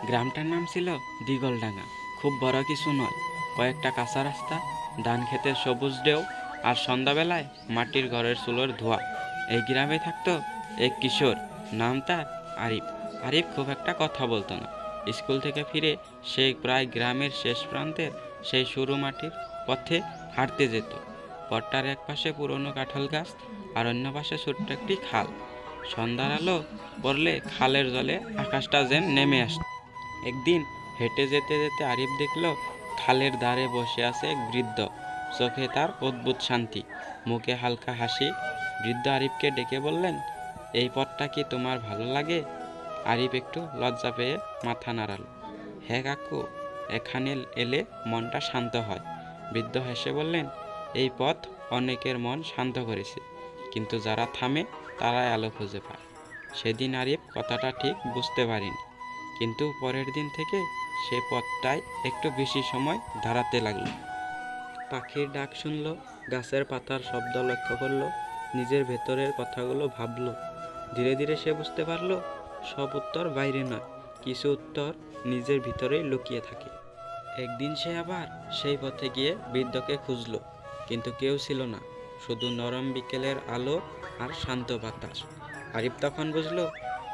গ্রামটার নাম ছিল দিগলডাঙ্গা। খুব বড় কিছু নয়, কয়েকটা কাঁচা রাস্তা, ধান ক্ষেতের সবুজ ঢেউ, আর সন্ধ্যাবেলায় মাটির ঘরের চুলোর ধোঁয়া। এই গ্রামে থাকতো এক কিশোর, নাম তার আরিফ। আরিফ খুব একটা কথা বলতো না। স্কুল থেকে ফিরে সে প্রায় গ্রামের শেষ প্রান্তের সেই সরু মাটির পথে হাঁটতে যেত। পথটার এক পাশে পুরনো কাঁঠাল গাছ, আর অন্য পাশে ছোট্ট একটি খাল। সন্ধ্যার আলো পড়লে খালের জলে আকাশটা যেন নেমে আসত। একদিন হেঁটে যেতে যেতে আরিফ দেখল খালের ধারে বসে আছে এক বৃদ্ধ। চোখে তার অদ্ভুত শান্তি, মুখে হালকা হাসি। বৃদ্ধ আরিফকে ডেকে বললেন, এই পথটা কি তোমার ভালো লাগে? আরিফ একটু লজ্জা পেয়ে মাথা নাড়ালো। হ্যাঁ কাকু, এখানে এলে মনটা শান্ত হয়। বৃদ্ধ হেসে বললেন, এই পথ অনেকের মন শান্ত করেছে, কিন্তু যারা থামে তারাই আলো খুঁজে পায়। সেদিন আরিফ কথাটা ঠিক বুঝতে পারেনি, কিন্তু পরের দিন থেকে সে পথটায় একটু বেশি সময় দাঁড়াতে লাগলো। পাখির ডাক শুনলো, গাছের পাতার শব্দ লক্ষ্য করলো, নিজের ভেতরের কথাগুলো ভাবলো। ধীরে ধীরে সে বুঝতে পারলো, সব উত্তর বাইরে নয়, কিছু উত্তর নিজের ভিতরেই লুকিয়ে থাকে। একদিন সে আবার সেই পথে গিয়ে বৃদ্ধকে খুঁজলো, কিন্তু কেউ ছিল না, শুধু নরম বিকেলের আলো আর শান্ত বাতাস। আরিফ তখন বুঝলো,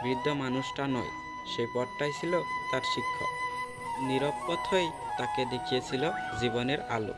বৃদ্ধ মানুষটা নয়, সেই পথটাই ছিল তার শিক্ষক। নীরব পথই তাকে দেখিয়েছিল জীবনের আলো।